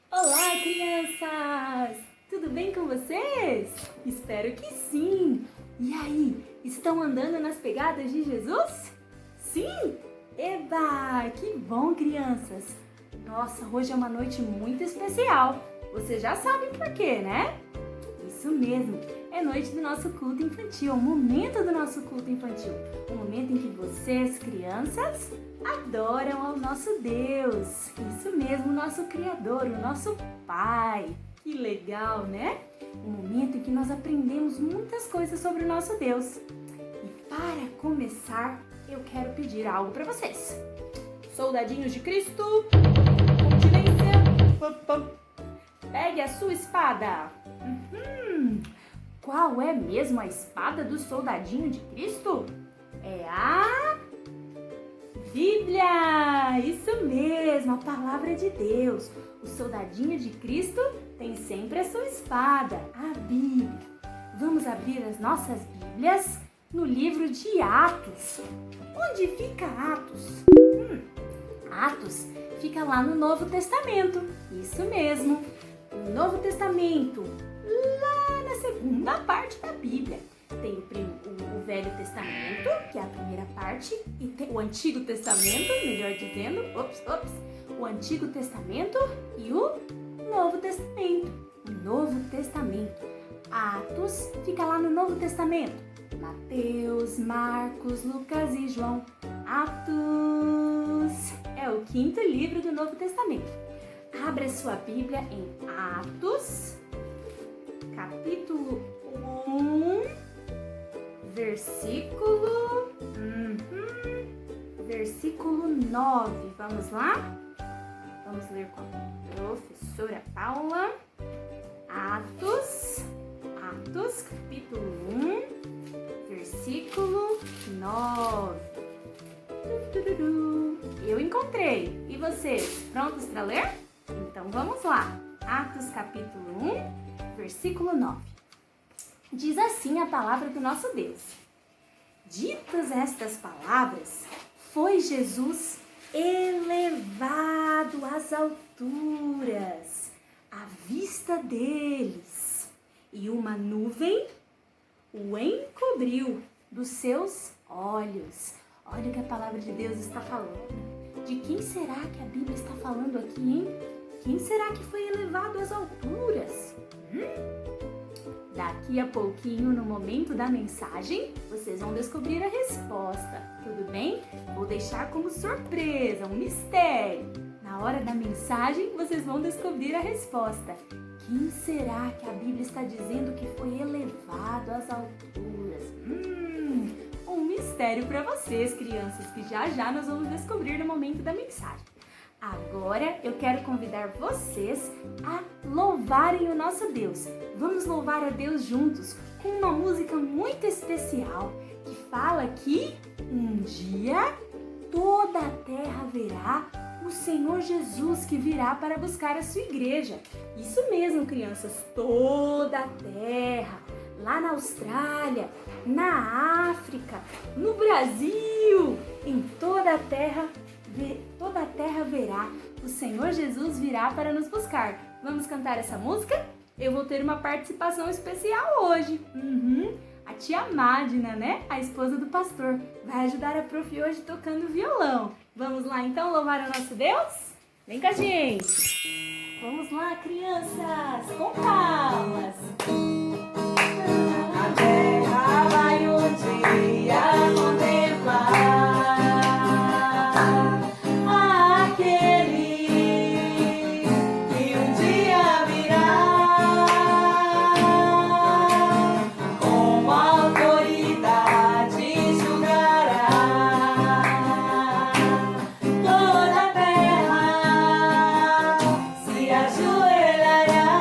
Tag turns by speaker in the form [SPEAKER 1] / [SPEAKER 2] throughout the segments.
[SPEAKER 1] Olá, crianças! Tudo bem com vocês? Espero que sim! E aí, estão andando nas pegadas de Jesus? Sim? Eba! Que bom, crianças! Nossa, hoje é uma noite muito especial. Vocês já sabem por quê, né? Isso mesmo! É noite do nosso culto infantil, o momento do nosso culto infantil. O momento em que vocês, crianças, adoram ao nosso Deus. Isso mesmo, o nosso Criador, o nosso Pai. Que legal, né? O momento em que nós aprendemos muitas coisas sobre o nosso Deus. E para começar, eu quero pedir algo para vocês. Soldadinhos de Cristo, continência, pegue a sua espada. Qual é mesmo a espada do soldadinho de Cristo? É a Bíblia! Isso mesmo, a palavra de Deus. O soldadinho de Cristo tem sempre a sua espada, a Bíblia. Vamos abrir as nossas Bíblias no livro de Atos. Onde fica Atos? Atos fica lá no Novo Testamento. Isso mesmo, no Novo Testamento, lá na segunda parte da Bíblia. Tem o Velho Testamento, que é a primeira parte, e tem o Antigo Testamento, melhor dizendo, o Antigo Testamento e o Novo Testamento. O Novo Testamento. Atos fica lá no Novo Testamento. Mateus, Marcos, Lucas e João. Atos é o quinto livro do Novo Testamento. Abra sua Bíblia em Atos, capítulo 1, versículo 9. Vamos lá? Vamos ler com a professora Paula. Atos, capítulo 1, versículo 9. Eu encontrei. E vocês, prontos para ler? Então vamos lá. Atos, capítulo 1, versículo 9. Diz assim a palavra do nosso Deus. Ditas estas palavras, foi Jesus elevado às alturas, à vista deles, e uma nuvem o encobriu dos seus olhos. Olha o que a palavra de Deus está falando. De quem será que a Bíblia está falando aqui, hein? Quem será que foi elevado às alturas? Daqui a pouquinho, no momento da mensagem, vocês vão descobrir a resposta, tudo bem? Vou deixar como surpresa, um mistério. Na hora da mensagem, vocês vão descobrir a resposta. Quem será que a Bíblia está dizendo que foi elevado às alturas? Um mistério para vocês, crianças, que já nós vamos descobrir no momento da mensagem. Agora eu quero convidar vocês a louvarem o nosso Deus. Vamos louvar a Deus juntos com uma música muito especial que fala que um dia toda a terra verá o Senhor Jesus que virá para buscar a sua igreja. Isso mesmo, crianças, toda a terra, lá na Austrália, na África, no Brasil, em toda a terra verá, o Senhor Jesus virá para nos buscar. Vamos cantar essa música? Eu vou ter uma participação especial hoje. A tia Madina, né? A esposa do pastor, vai ajudar a prof hoje tocando violão. Vamos lá então louvar o nosso Deus? Vem com a gente! Vamos lá, crianças, com palmas! A terra vai um dia contemplar
[SPEAKER 2] Ajoelhará,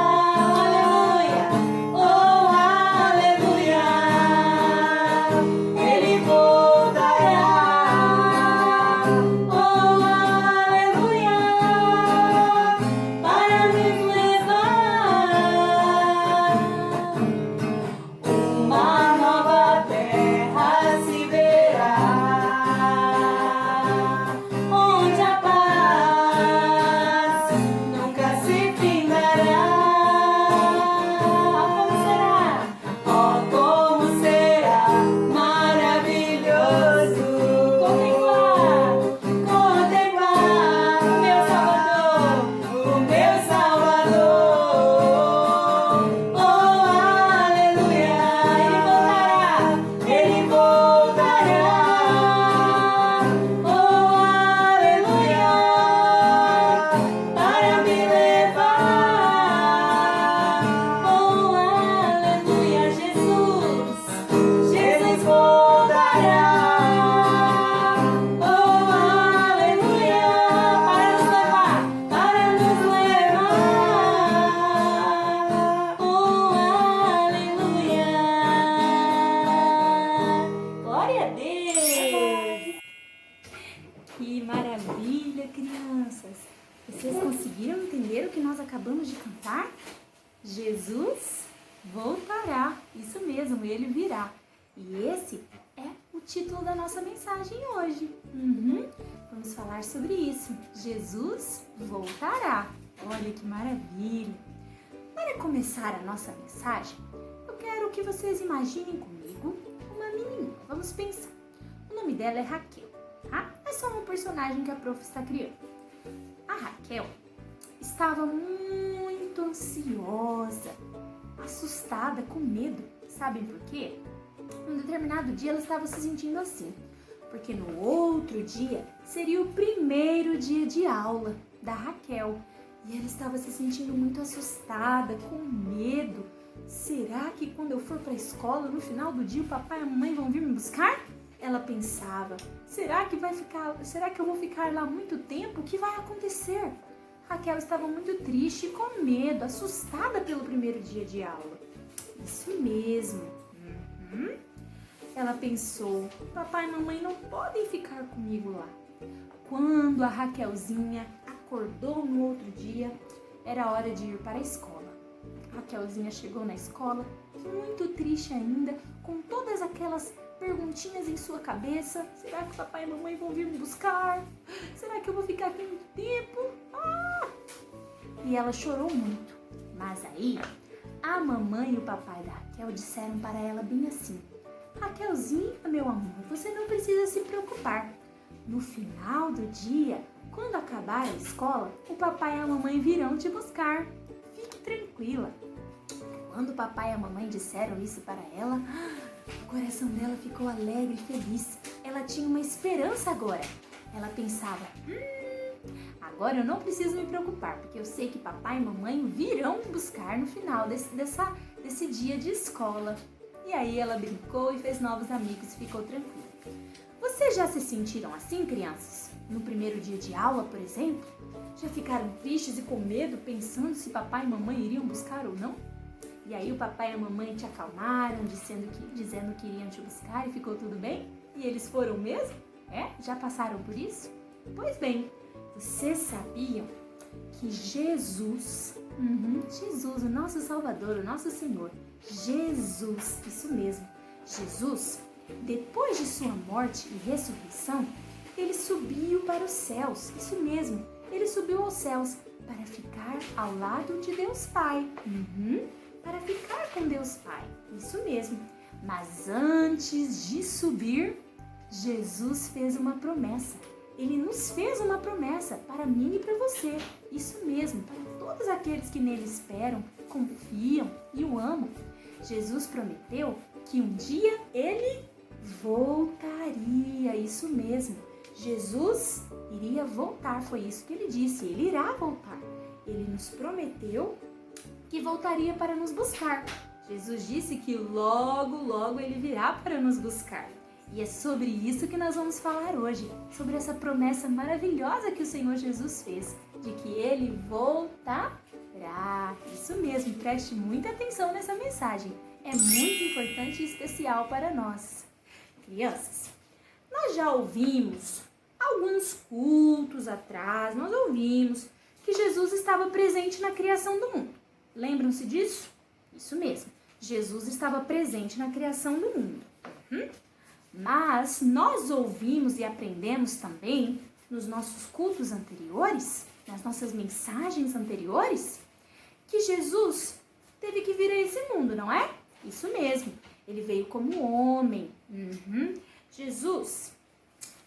[SPEAKER 2] aleluia, oh aleluia.
[SPEAKER 1] Vocês conseguiram entender o que nós acabamos de cantar? Jesus voltará, isso mesmo, ele virá. E esse é o título da nossa mensagem hoje. Vamos falar sobre isso. Jesus voltará. Olha que maravilha! Para começar a nossa mensagem, eu quero que vocês imaginem comigo uma menininha. Vamos pensar. O nome dela é Raquel, tá? É só uma personagem que a prof está criando. A Raquel estava muito ansiosa, assustada, com medo. Sabem por quê? Um determinado dia ela estava se sentindo assim, porque no outro dia seria o primeiro dia de aula da Raquel. E ela estava se sentindo muito assustada, com medo. Será que quando eu for para a escola, no final do dia, o papai e a mamãe vão vir me buscar? Ela pensava, será que eu vou ficar lá muito tempo? O que vai acontecer? Raquel estava muito triste, com medo, assustada pelo primeiro dia de aula. Isso mesmo. Ela pensou, papai e mamãe não podem ficar comigo lá. Quando a Raquelzinha acordou no outro dia, era hora de ir para a escola. A Raquelzinha chegou na escola, muito triste ainda, com todas aquelas perguntinhas em sua cabeça. Será que papai e mamãe vão vir me buscar? Será que eu vou ficar aqui muito tempo? E ela chorou muito. Mas aí, a mamãe e o papai da Raquel disseram para ela bem assim: Raquelzinha, meu amor, você não precisa se preocupar. No final do dia, quando acabar a escola, o papai e a mamãe virão te buscar. Fique tranquila. Quando o papai e a mamãe disseram isso para ela, o coração dela ficou alegre e feliz. Ela tinha uma esperança agora. Ela pensava, agora eu não preciso me preocupar, porque eu sei que papai e mamãe virão me buscar no final desse dia de escola. E aí ela brincou e fez novos amigos e ficou tranquila. Vocês já se sentiram assim, crianças? No primeiro dia de aula, por exemplo? Já ficaram tristes e com medo, pensando se papai e mamãe iriam buscar ou não? E aí o papai e a mamãe te acalmaram, dizendo que iriam te buscar e ficou tudo bem? E eles foram mesmo? Já passaram por isso? Pois bem, vocês sabiam que Jesus, o nosso Salvador, o nosso Senhor, Jesus, isso mesmo, Jesus, depois de sua morte e ressurreição, ele subiu para os céus, isso mesmo, ele subiu aos céus para ficar ao lado de Deus Pai, para ficar com Deus Pai, isso mesmo. Mas antes de subir, Jesus fez uma promessa. Ele nos fez uma promessa para mim e para você, isso mesmo, para todos aqueles que nele esperam, confiam e o amam. Jesus prometeu que um dia ele voltaria, isso mesmo. Jesus iria voltar, foi isso que ele disse, ele irá voltar. Ele nos prometeu que voltaria para nos buscar. Jesus disse que logo, logo ele virá para nos buscar. E é sobre isso que nós vamos falar hoje, sobre essa promessa maravilhosa que o Senhor Jesus fez, de que ele voltará. Isso mesmo, preste muita atenção nessa mensagem. É muito importante e especial para nós. Crianças, nós já ouvimos, alguns cultos atrás, nós ouvimos que Jesus estava presente na criação do mundo. Lembram-se disso? Isso mesmo, Jesus estava presente na criação do mundo. Mas nós ouvimos e aprendemos também nos nossos cultos anteriores, nas nossas mensagens anteriores, que Jesus teve que vir a esse mundo, não é? Isso mesmo, ele veio como homem. Jesus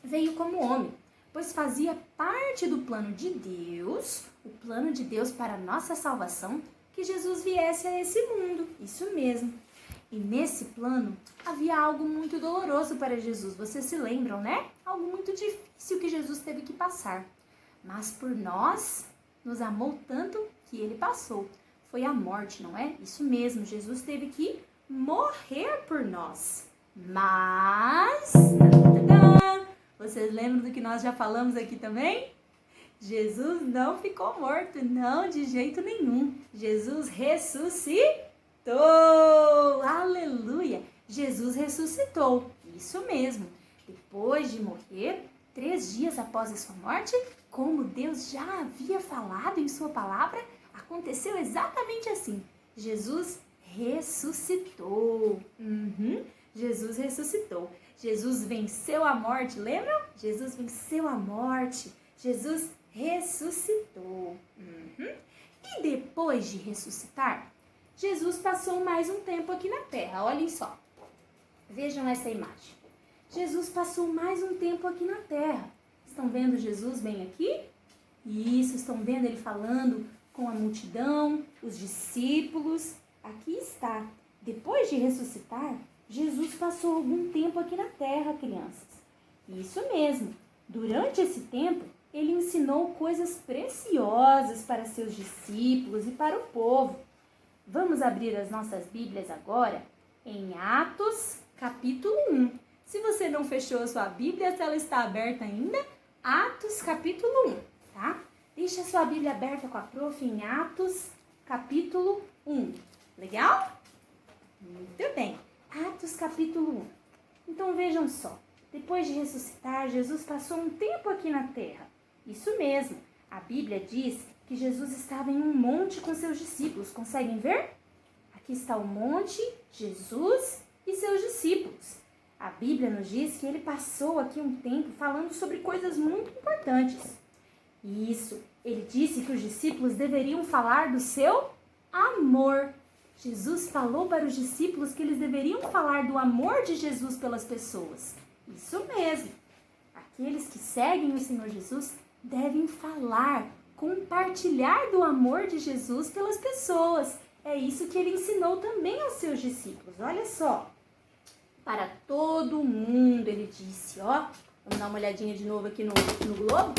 [SPEAKER 1] veio como homem, pois fazia parte do plano de Deus, o plano de Deus para a nossa salvação, que Jesus viesse a esse mundo, isso mesmo. E nesse plano havia algo muito doloroso para Jesus, vocês se lembram, né? Algo muito difícil que Jesus teve que passar. Mas por nós, nos amou tanto que ele passou. Foi a morte, não é? Isso mesmo, Jesus teve que morrer por nós. Mas, vocês lembram do que nós já falamos aqui também? Jesus não ficou morto, não, de jeito nenhum. Jesus ressuscitou. Aleluia! Jesus ressuscitou, isso mesmo. Depois de morrer, 3 dias após a sua morte, como Deus já havia falado em sua palavra, aconteceu exatamente assim. Jesus ressuscitou. Jesus ressuscitou. Jesus venceu a morte, lembram? Jesus venceu a morte. Jesus ressuscitou. E depois de ressuscitar, Jesus passou mais um tempo aqui na terra. Olhem só. Vejam essa imagem. Jesus passou mais um tempo aqui na terra. Estão vendo Jesus bem aqui? Isso, estão vendo ele falando com a multidão, os discípulos. Aqui está. Depois de ressuscitar, Jesus passou algum tempo aqui na terra, crianças. Isso mesmo. Durante esse tempo, ele ensinou coisas preciosas para seus discípulos e para o povo. Vamos abrir as nossas Bíblias agora em Atos, capítulo 1. Se você não fechou a sua Bíblia, se ela está aberta ainda, Atos, capítulo 1, tá? Deixa a sua Bíblia aberta com a prof em Atos, capítulo 1. Legal? Muito bem. Atos, capítulo 1. Então, vejam só. Depois de ressuscitar, Jesus passou um tempo aqui na terra. Isso mesmo. A Bíblia diz que Jesus estava em um monte com seus discípulos. Conseguem ver? Aqui está o monte, Jesus e seus discípulos. A Bíblia nos diz que ele passou aqui um tempo falando sobre coisas muito importantes. Isso, ele disse que os discípulos deveriam falar do seu amor. Jesus falou para os discípulos que eles deveriam falar do amor de Jesus pelas pessoas. Isso mesmo. Aqueles que seguem o Senhor Jesus devem falar, compartilhar do amor de Jesus pelas pessoas. É isso que ele ensinou também aos seus discípulos. Olha só. Para todo mundo, ele disse, ó. Vamos dar uma olhadinha de novo aqui no globo?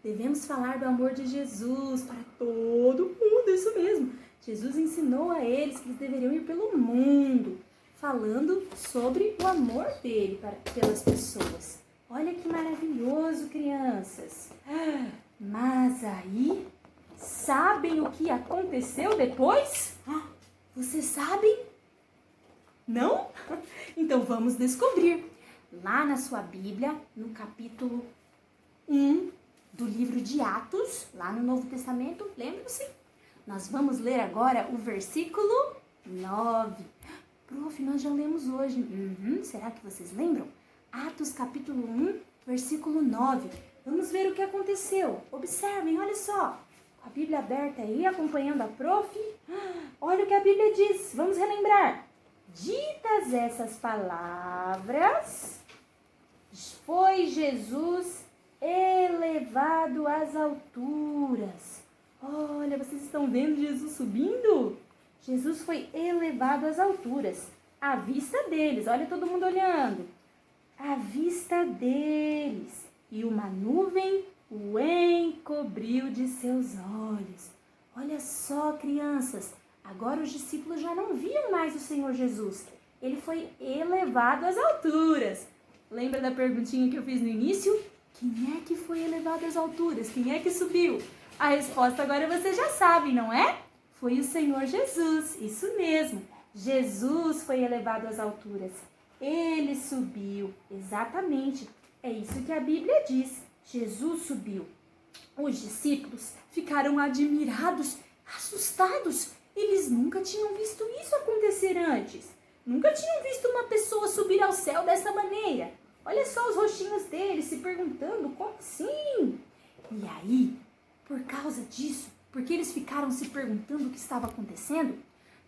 [SPEAKER 1] Devemos falar do amor de Jesus para todo mundo, isso mesmo. Jesus ensinou a eles que eles deveriam ir pelo mundo, falando sobre o amor dele pelas pessoas. Olha que maravilhoso, crianças. Mas aí, sabem o que aconteceu depois? Vocês sabem? Não? Então vamos descobrir. Lá na sua Bíblia, no capítulo 1 do livro de Atos, lá no Novo Testamento, lembram-se? Nós vamos ler agora o versículo 9. Prof, nós já lemos hoje. Será que vocês lembram? Atos capítulo 1, versículo 9. Vamos ver o que aconteceu. Observem, olha só. Com a Bíblia aberta aí, acompanhando a prof. Olha o que a Bíblia diz. Vamos relembrar. Ditas essas palavras, foi Jesus elevado às alturas. Olha, vocês estão vendo Jesus subindo? Jesus foi elevado às alturas, à vista deles. Olha todo mundo olhando. À vista deles. E uma nuvem o encobriu de seus olhos. Olha só, crianças. Agora os discípulos já não viam mais o Senhor Jesus. Ele foi elevado às alturas. Lembra da perguntinha que eu fiz no início? Quem é que foi elevado às alturas? Quem é que subiu? A resposta agora vocês já sabem, não é? Foi o Senhor Jesus, isso mesmo. Jesus foi elevado às alturas. Ele subiu, exatamente. É isso que a Bíblia diz. Jesus subiu. Os discípulos ficaram admirados, assustados. Eles nunca tinham visto isso acontecer antes. Nunca tinham visto uma pessoa subir ao céu dessa maneira. Olha só os rostinhos deles se perguntando como assim? E aí, por causa disso, porque eles ficaram se perguntando o que estava acontecendo,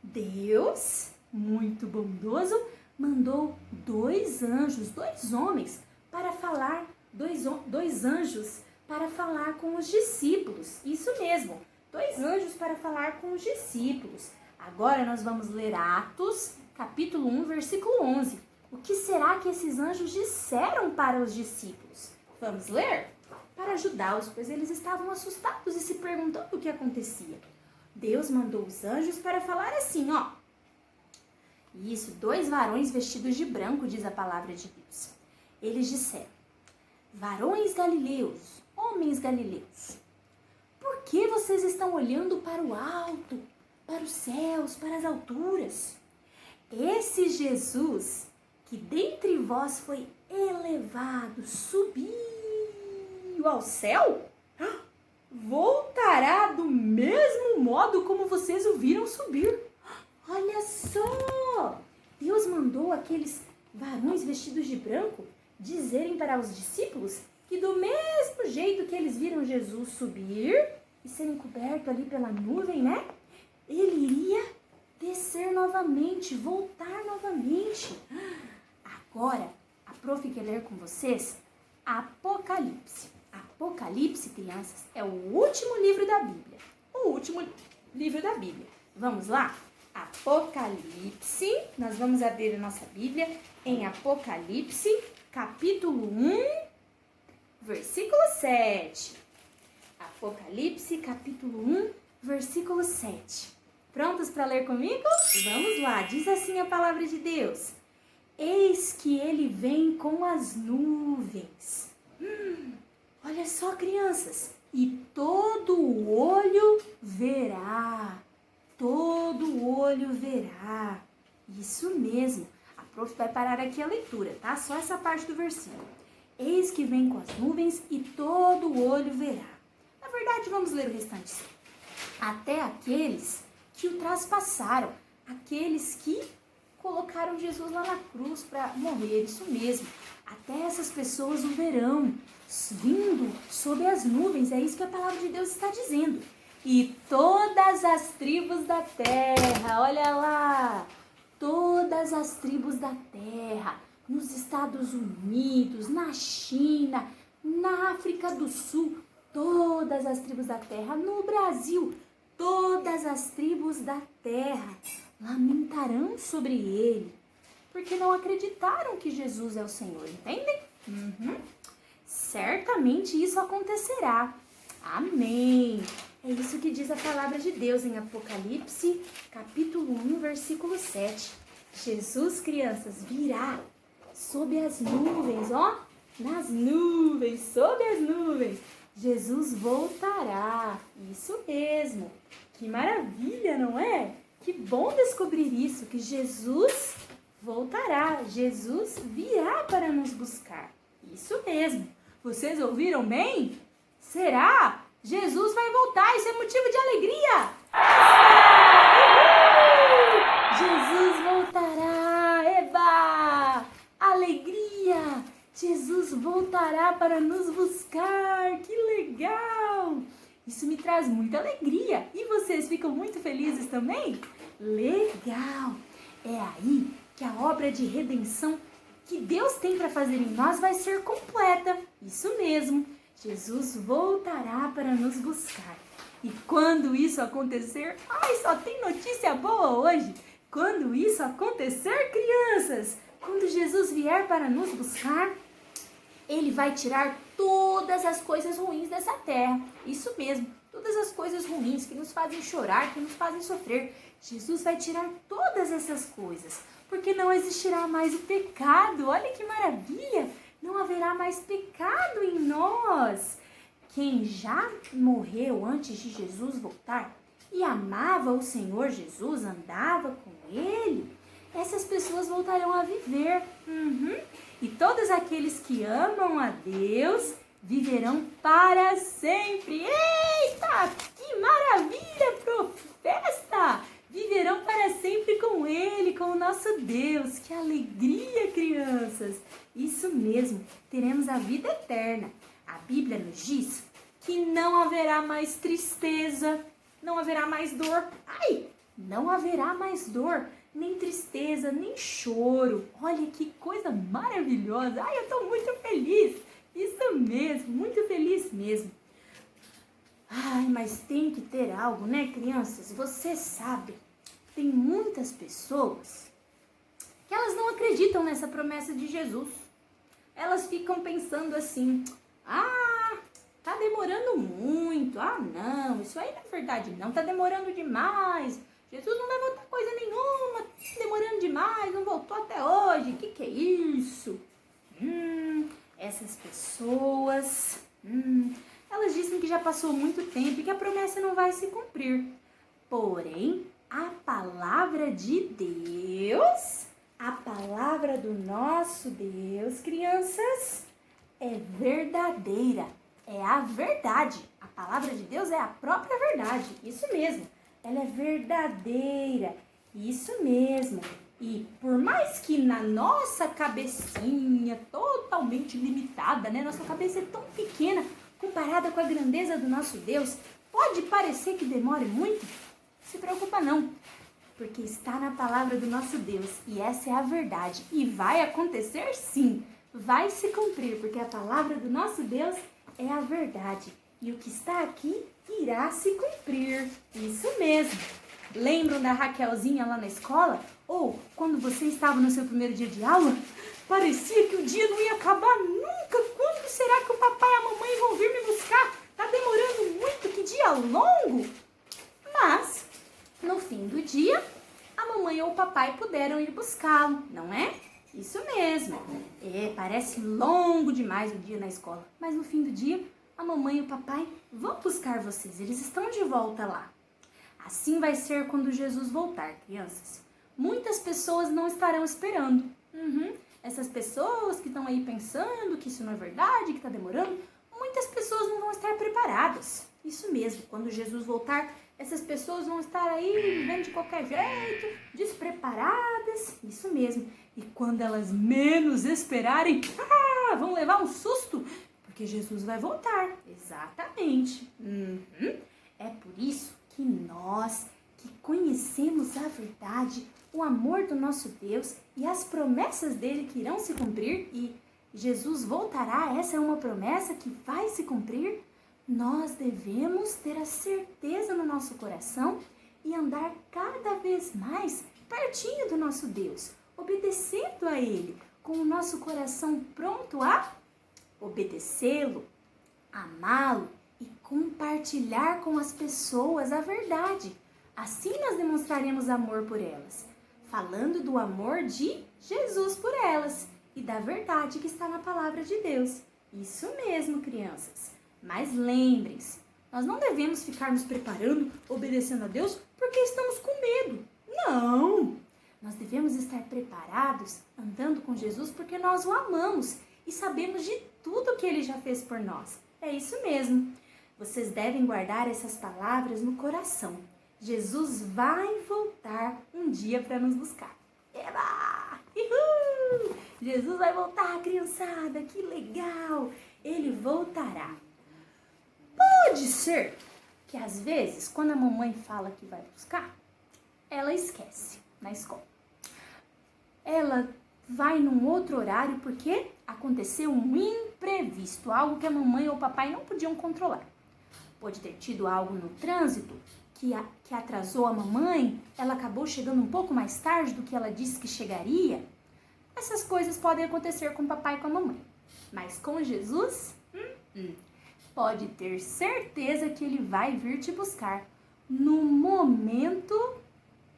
[SPEAKER 1] Deus, muito bondoso, mandou dois anjos, dois homens, para falar, dois anjos para falar com os discípulos. Isso mesmo, dois anjos para falar com os discípulos. Agora nós vamos ler Atos, capítulo 1, versículo 11. O que será que esses anjos disseram para os discípulos? Vamos ler? Para ajudá-los, pois eles estavam assustados e se perguntando o que acontecia. Deus mandou os anjos para falar assim, ó. Isso, dois varões vestidos de branco, diz a palavra de Deus. Eles disseram, varões galileus, homens galileus, por que vocês estão olhando para o alto, para os céus, para as alturas? Esse Jesus, que dentre vós foi elevado, subiu ao céu? modo como vocês o viram subir. Olha só! Deus mandou aqueles varões vestidos de branco dizerem para os discípulos que do mesmo jeito que eles viram Jesus subir e serem cobertos ali pela nuvem, né? Ele iria descer novamente, voltar novamente. Agora, a prof quer ler com vocês Apocalipse. Apocalipse, crianças, é o último livro da Bíblia. O último livro da Bíblia. Vamos lá? Apocalipse, nós vamos abrir a nossa Bíblia em Apocalipse, capítulo 1, versículo 7. Apocalipse, capítulo 1, versículo 7. Prontos para ler comigo? Vamos lá, diz assim a palavra de Deus. Eis que ele vem com as nuvens. Olha só, crianças. E todo olho verá. Todo olho verá. Isso mesmo. A prof vai parar aqui a leitura, tá? Só essa parte do versículo. Eis que vem com as nuvens e todo olho verá. Na verdade, vamos ler o restante. Até aqueles que o traspassaram. Aqueles que colocaram Jesus lá na cruz para morrer. Isso mesmo. Até essas pessoas o verão. Vindo sob as nuvens. É isso que a palavra de Deus está dizendo. E todas as tribos da terra, olha lá, todas as tribos da terra, nos Estados Unidos, na China, na África do Sul, todas as tribos da terra, no Brasil, todas as tribos da terra lamentarão sobre ele, porque não acreditaram que Jesus é o Senhor, entendem? Certamente isso acontecerá. Amém. É isso que diz a palavra de Deus em Apocalipse, capítulo 1, versículo 7. Jesus, crianças, virá sob as nuvens, ó, nas nuvens, sob as nuvens. Jesus voltará, isso mesmo. Que maravilha, não é? Que bom descobrir isso, que Jesus voltará, Jesus virá para nos buscar. Isso mesmo. Vocês ouviram bem? Será? Jesus vai voltar, isso é motivo de alegria. Jesus voltará, eba! Alegria! Jesus voltará para nos buscar, que legal! Isso me traz muita alegria. E vocês ficam muito felizes também? Legal! É aí que a obra de redenção que Deus tem para fazer em nós vai ser completa. Isso mesmo. Jesus voltará para nos buscar. E quando isso acontecer, só tem notícia boa hoje. Quando isso acontecer, crianças, quando Jesus vier para nos buscar, ele vai tirar todas as coisas ruins dessa terra. Isso mesmo, todas as coisas ruins que nos fazem chorar, que nos fazem sofrer. Jesus vai tirar todas essas coisas, porque não existirá mais o pecado. Olha que maravilha! Não haverá mais pecado em nós. Quem já morreu antes de Jesus voltar e amava o Senhor Jesus, andava com ele, essas pessoas voltarão a viver. E todos aqueles que amam a Deus viverão para sempre. Eita, que maravilha, professa! Viverão para sempre com Ele, com o nosso Deus. Que alegria, crianças! Isso mesmo, teremos a vida eterna. A Bíblia nos diz que não haverá mais tristeza, não haverá mais dor. Não haverá mais dor, nem tristeza, nem choro. Olha que coisa maravilhosa. Eu estou muito feliz. Isso mesmo, muito feliz mesmo. Mas tem que ter algo, né, crianças? Você sabe, tem muitas pessoas que elas não acreditam nessa promessa de Jesus. Elas ficam pensando assim, tá demorando muito. Não, isso aí não é verdade não, tá demorando demais. Jesus não vai voltar coisa nenhuma, tá demorando demais, não voltou até hoje. Que é isso? Essas pessoas, elas dizem que já passou muito tempo e que a promessa não vai se cumprir. Porém, a palavra de Deus, a palavra do nosso Deus, crianças, é verdadeira, é a verdade. A palavra de Deus é a própria verdade, isso mesmo. ela é verdadeira. Isso mesmo. E por mais que na nossa cabecinha totalmente limitada, né? Nossa cabeça é tão pequena comparada com a grandeza do nosso Deus, pode parecer que demore muito? Não se preocupa não, porque está na palavra do nosso Deus e essa é a verdade. E vai acontecer sim, vai se cumprir, porque a palavra do nosso Deus é a verdade. E o que está aqui irá se cumprir. Isso mesmo. Lembram da Raquelzinha lá na escola? Ou quando você estava no seu primeiro dia de aula? Parecia que o dia não ia acabar nunca. Quando será que o papai e a mamãe vão vir me buscar? Tá demorando muito, que dia longo. Mas, no fim do dia, a mamãe ou o papai puderam ir buscá-lo, não é? Isso mesmo. Parece longo demais o dia na escola. Mas no fim do dia, a mamãe e o papai vão buscar vocês. Eles estão de volta lá. Assim vai ser quando Jesus voltar, crianças. Muitas pessoas não estarão esperando. Essas pessoas que estão aí pensando que isso não é verdade, que está demorando, muitas pessoas não vão estar preparadas. Isso mesmo, quando Jesus voltar, essas pessoas vão estar aí vivendo de qualquer jeito, despreparadas. Isso mesmo. E quando elas menos esperarem, vão levar um susto, porque Jesus vai voltar. Exatamente. É por isso que nós, que conhecemos a verdade, o amor do nosso Deus e as promessas dele que irão se cumprir, e Jesus voltará, essa é uma promessa que vai se cumprir, nós devemos ter a certeza no nosso coração e andar cada vez mais pertinho do nosso Deus, obedecendo a ele, com o nosso coração pronto a obedecê-lo, amá-lo e compartilhar com as pessoas a verdade. Assim nós demonstraremos amor por elas, falando do amor de Jesus por elas e da verdade que está na palavra de Deus. Isso mesmo, crianças. Mas lembrem-se, nós não devemos ficar nos preparando, obedecendo a Deus, porque estamos com medo. Não! Nós devemos estar preparados, andando com Jesus, porque nós o amamos e sabemos de tudo que ele já fez por nós. É isso mesmo. Vocês devem guardar essas palavras no coração. Jesus vai voltar um dia para nos buscar. Eba! Uhul! Jesus vai voltar, criançada, que legal! Ele voltará. Pode ser que às vezes, quando a mamãe fala que vai buscar, ela esquece na escola. Ela vai num outro horário porque aconteceu um imprevisto, algo que a mamãe ou o papai não podiam controlar. Pode ter tido algo no trânsito que atrasou a mamãe, ela acabou chegando um pouco mais tarde do que ela disse que chegaria. Essas coisas podem acontecer com o papai e com a mamãe. Mas com Jesus, pode ter certeza que ele vai vir te buscar no momento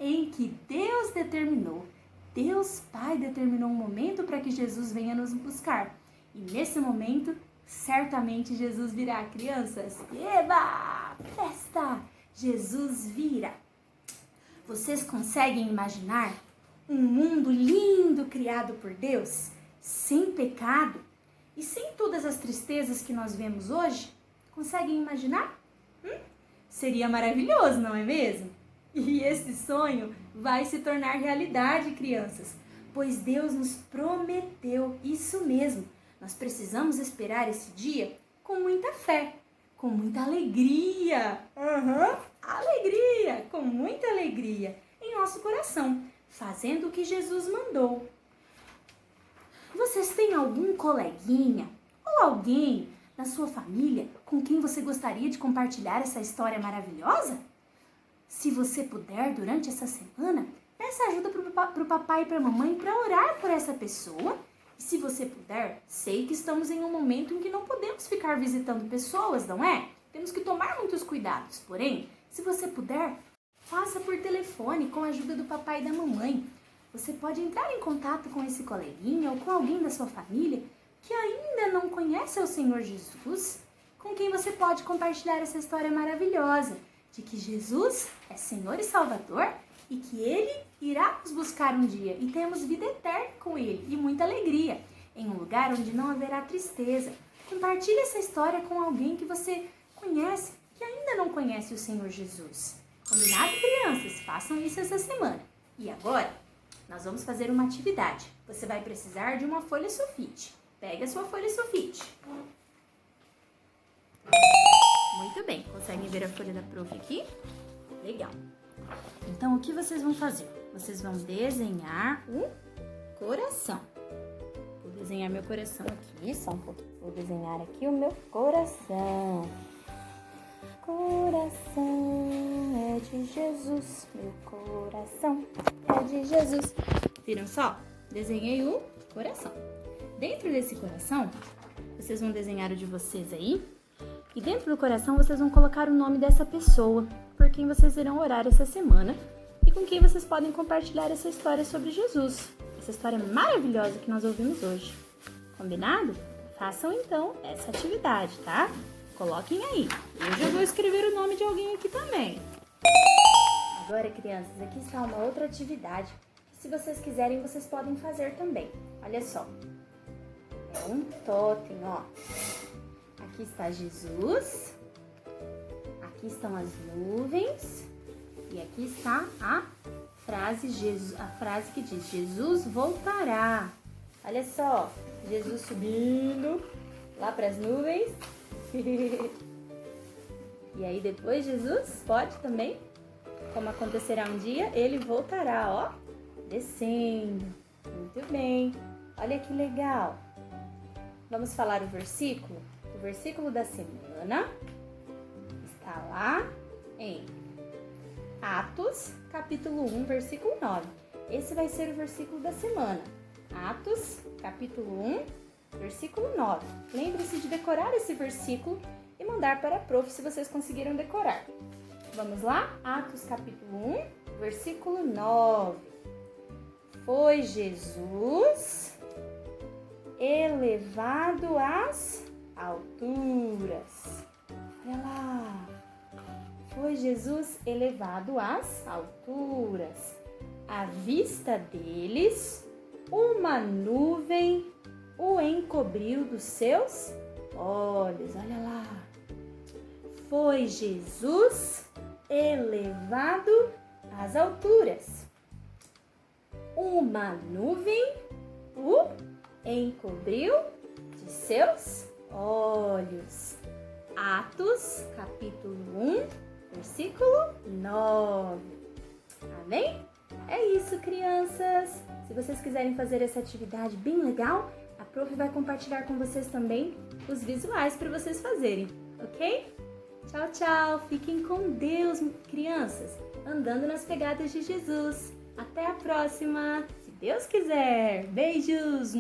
[SPEAKER 1] em que Deus determinou. Deus Pai determinou um momento para que Jesus venha nos buscar. E nesse momento, certamente Jesus virá, crianças. Eba! Festa! Jesus virá. Vocês conseguem imaginar um mundo lindo criado por Deus, sem pecado e sem todas as tristezas que nós vemos hoje? Conseguem imaginar? Seria maravilhoso, não é mesmo? E esse sonho vai se tornar realidade, crianças, pois Deus nos prometeu isso mesmo. Nós precisamos esperar esse dia com muita fé, com muita alegria. Alegria, com muita alegria em nosso coração, fazendo o que Jesus mandou. Vocês têm algum coleguinha ou alguém na sua família com quem você gostaria de compartilhar essa história maravilhosa? Se você puder, durante essa semana, peça ajuda para o papai e para a mamãe para orar por essa pessoa. E se você puder, sei que estamos em um momento em que não podemos ficar visitando pessoas, não é? Temos que tomar muitos cuidados. Porém, se você puder, faça por telefone com a ajuda do papai e da mamãe. Você pode entrar em contato com esse coleguinha ou com alguém da sua família que ainda não conhece o Senhor Jesus, com quem você pode compartilhar essa história maravilhosa de que Jesus é Senhor e Salvador e que Ele irá nos buscar um dia e temos vida eterna com Ele e muita alegria, em um lugar onde não haverá tristeza. Compartilhe essa história com alguém que você conhece, que ainda não conhece o Senhor Jesus. Combinado, crianças? Façam isso essa semana. E agora, nós vamos fazer uma atividade. Você vai precisar de uma folha sulfite. Pega a sua folha sulfite. Muito bem. Conseguem ver a folha da prof aqui? Legal. Então, o que vocês vão fazer? Vocês vão desenhar um coração. Vou desenhar meu coração aqui, só um pouquinho. Vou desenhar aqui o meu coração. Coração é de Jesus, meu coração é de Jesus. Viram só? Desenhei o coração. Dentro desse coração, vocês vão desenhar o de vocês aí. E dentro do coração, vocês vão colocar o nome dessa pessoa, por quem vocês irão orar essa semana e com quem vocês podem compartilhar essa história sobre Jesus. Essa história maravilhosa que nós ouvimos hoje. Combinado? Façam então essa atividade, tá? Coloquem aí. Eu já vou escrever o nome de alguém aqui também. Agora, crianças, aqui está uma outra atividade que, se vocês quiserem, vocês podem fazer também. Olha só. É um totem, ó. Aqui está Jesus. Aqui estão as nuvens. E aqui está a frase que diz: Jesus voltará. Olha só. Jesus subindo lá para as nuvens. E aí depois Jesus pode também, como acontecerá um dia, ele voltará, ó, descendo. Muito bem. Olha que legal. Vamos falar o versículo? O versículo da semana está lá em Atos, capítulo 1, versículo 9. Esse vai ser o versículo da semana. Atos, capítulo 1, versículo 9. Lembre-se de decorar esse versículo e mandar para a prof se vocês conseguiram decorar. Vamos lá? Atos, capítulo 1, versículo 9. Foi Jesus elevado às alturas. Olha lá. Foi Jesus elevado às alturas. À vista deles, uma nuvem o encobriu dos seus olhos. Olha lá. Foi Jesus elevado às alturas. Uma nuvem o encobriu de seus olhos. Atos, capítulo 1, versículo 9. Amém? É isso, crianças. Se vocês quiserem fazer essa atividade bem legal, a prof vai compartilhar com vocês também os visuais para vocês fazerem, ok? Tchau, tchau. Fiquem com Deus, crianças, andando nas pegadas de Jesus. Até a próxima, se Deus quiser. Beijos!